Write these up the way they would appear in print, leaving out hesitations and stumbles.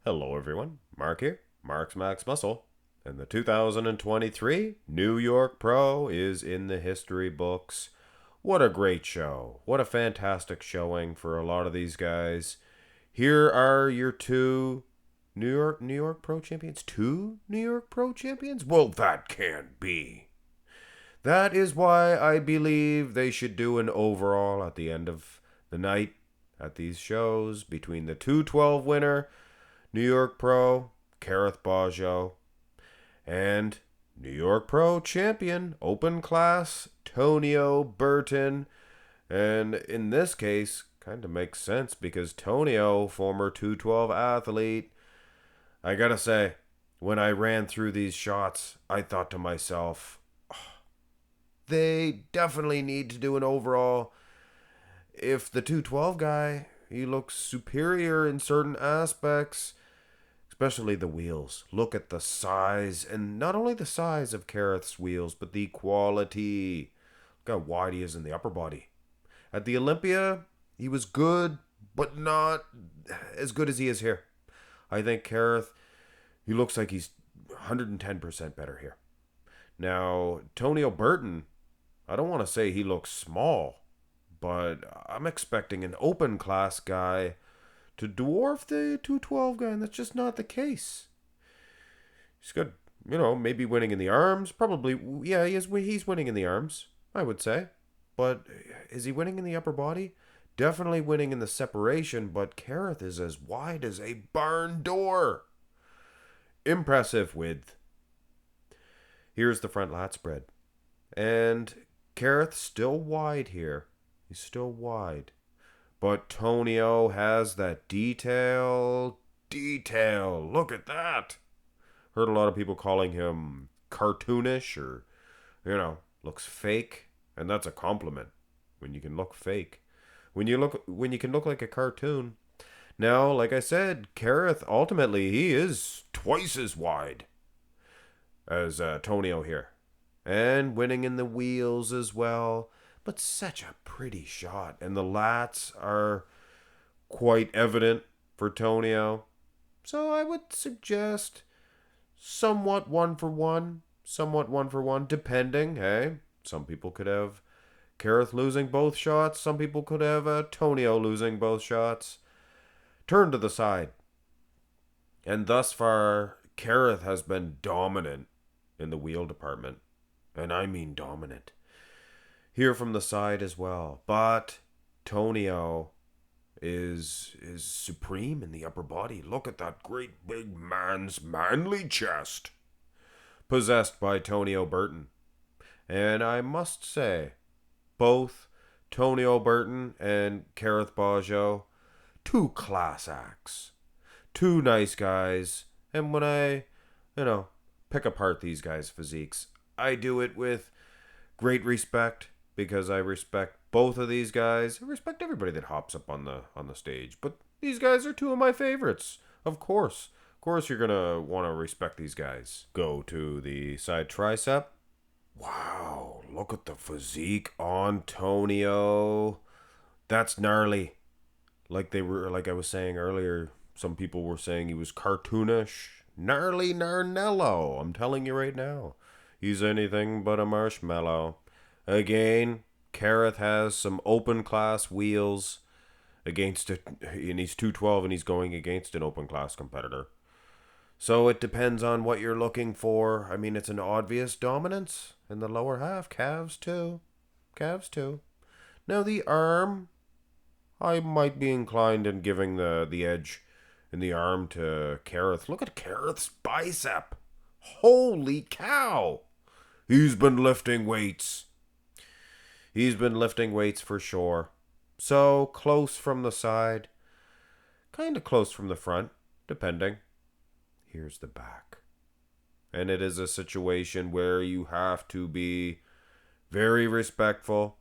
Hello, everyone. Mark here, Mark's Max Muscle. And the 2023 New York Pro is in the history books. What a great show. What a fantastic showing for a lot of these guys. Here are your two New York Pro champions. Two New York Pro champions? Well, that can't be. That is why I believe they should do an overall at the end of the night at these shows between the 212 winner New York Pro, Kerrith Bajjo, and New York Pro champion, open class, Tonio Burton. And in this case, kind of makes sense because Tonio, former 212 athlete, I gotta say, when I ran through these shots, I thought to myself, they definitely need to do an overall. If the 212 guy, he looks superior in certain aspects, especially the wheels. Look at the size, and not only the size of Kerrith's wheels, but the quality. Look how wide he is in the upper body. At the Olympia, he was good, but not as good as he is here. I think Kerrith, he looks like he's 110% better here. Now, Tonio Burton, I don't want to say he looks small, but I'm expecting an open class guy to dwarf the 212 guy, and that's just not the case. He's good, maybe winning in the arms. Probably, yeah, he's winning in the arms, I would say. But is he winning in the upper body? Definitely winning in the separation, but Kerrith is as wide as a barn door. Impressive width. Here's the front lat spread. And Kerrith's still wide here. He's still wide. But Tonio has that detail. Detail. Look at that. Heard a lot of people calling him cartoonish or, looks fake. And that's a compliment when you can look fake. When you can look like a cartoon. Now, like I said, Kerrith ultimately he is twice as wide as Tonio here. And winning in the wheels as well. But such a pretty shot. And the lats are quite evident for Tonio. So I would suggest somewhat one for one. Somewhat one for one, depending. Hey, some people could have Kerrith losing both shots. Some people could have Tonio losing both shots. Turn to the side. And thus far, Kerrith has been dominant in the wheel department. And I mean dominant. Here from the side as well. But Tonio is supreme in the upper body. Look at that great big man's manly chest. Possessed by Tonio Burton. And I must say, both Tonio Burton and Kerrith Bajjo, two class acts. Two nice guys. And when I, pick apart these guys' physiques, I do it with great respect because I respect both of these guys. I respect everybody that hops up on the stage, but these guys are two of my favorites. Of course. Of course you're going to want to respect these guys. Go to the side tricep. Wow, look at the physique on Tonio. That's gnarly. Like I was saying earlier, some people were saying he was cartoonish. Gnarly Narnello. I'm telling you right now. He's anything but a marshmallow. Again, Kerrith has some open class wheels against it, and he's 212 and he's going against an open class competitor. So it depends on what you're looking for. I mean, it's an obvious dominance in the lower half. Calves too. Now the arm, I might be inclined in giving the edge in the arm to Kerrith. Look at Kerrith's bicep. Holy cow. He's been lifting weights. He's been lifting weights for sure. So close from the side. Kind of close from the front, depending. Here's the back. And it is a situation where you have to be very respectful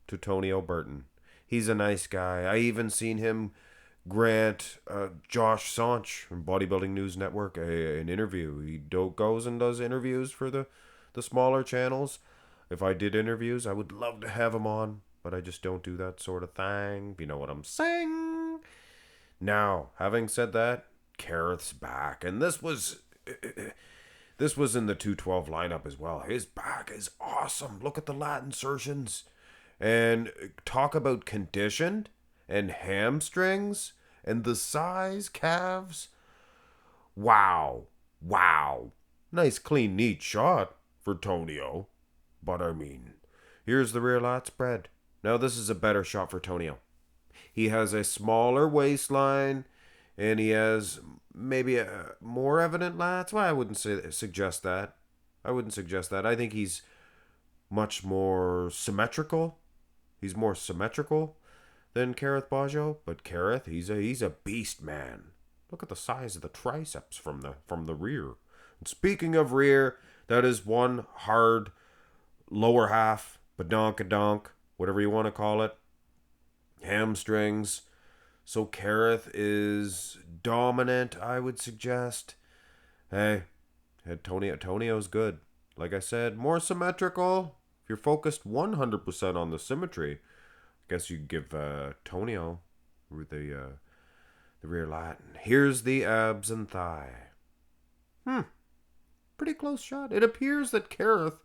to Tonio Burton. He's a nice guy. I even seen him grant Josh Saunch from Bodybuilding News Network an interview. He goes and does interviews for the smaller channels. If I did interviews, I would love to have him on, but I just don't do that sort of thing. You know what I'm saying? Now, having said that, Kerrith's back, and this was in the 212 lineup as well. His back is awesome. Look at the lat insertions. And talk about conditioned and hamstrings and the size calves. Wow. Wow. Nice, clean, neat shot for Tonio. But I mean, here's the rear lat spread. Now this is a better shot for Tonio. He has a smaller waistline and he has maybe a more evident lats. Well, I wouldn't suggest that. I think he's much more symmetrical. He's more symmetrical than Kerrith Bajjo, but Kerrith, he's a beast, man. Look at the size of the triceps from the rear. And speaking of rear, that is one hard lower half, badonkadonk, whatever you want to call it. Hamstrings. So Kerrith is dominant, I would suggest. Hey, Tonio's good. Like I said, more symmetrical. If you're focused 100% on the symmetry, I guess you could give Tonio the rear lat. Here's the abs and thigh. Pretty close shot. It appears that Kerrith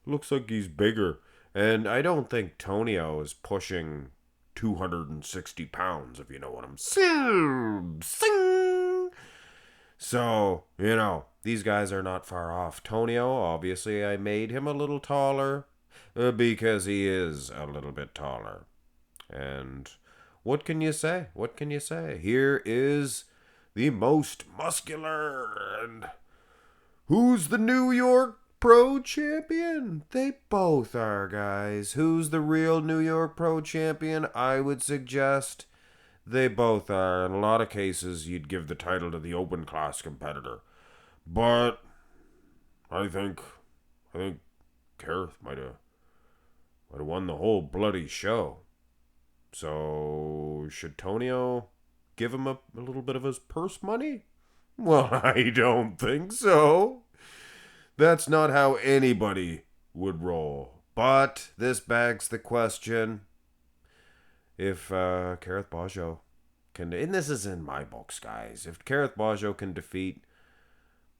looks like he's bigger. And I don't think Tonio is pushing 260 pounds, if you know what I'm saying. So, these guys are not far off. Tonio, obviously, I made him a little taller because he is a little bit taller. And what can you say? Here is the most muscular. And who's the New York Pro Champion? They both are, guys. Who's the real New York Pro Champion? I would suggest they both are. In a lot of cases, you'd give the title to the open class competitor. But I think Kerrith might have won the whole bloody show. So should Tonio give him a little bit of his purse money? Well, I don't think so. That's not how anybody would roll. But this begs the question, if Kerrith Bajjo can, and this is in my books, guys, if Kerrith Bajjo can defeat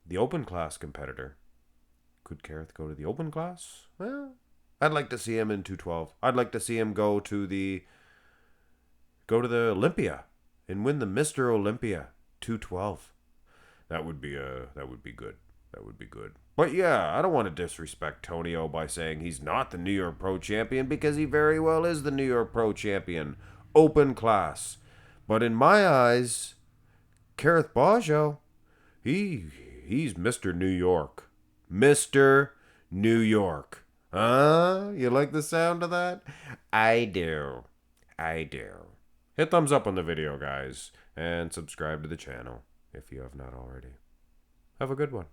the open class competitor, could Kerrith go to the open class? Well, I'd like to see him in 212. I'd like to see him go to the Olympia and win the Mr. Olympia 212. That would be good. But yeah, I don't want to disrespect Tonio by saying he's not the New York Pro Champion, because he very well is the New York Pro Champion, open class. But in my eyes, Kerrith Bajjo, he's Mr. New York. Mr. New York. You like the sound of that? I do. Hit thumbs up on the video, guys, and subscribe to the channel if you have not already. Have a good one.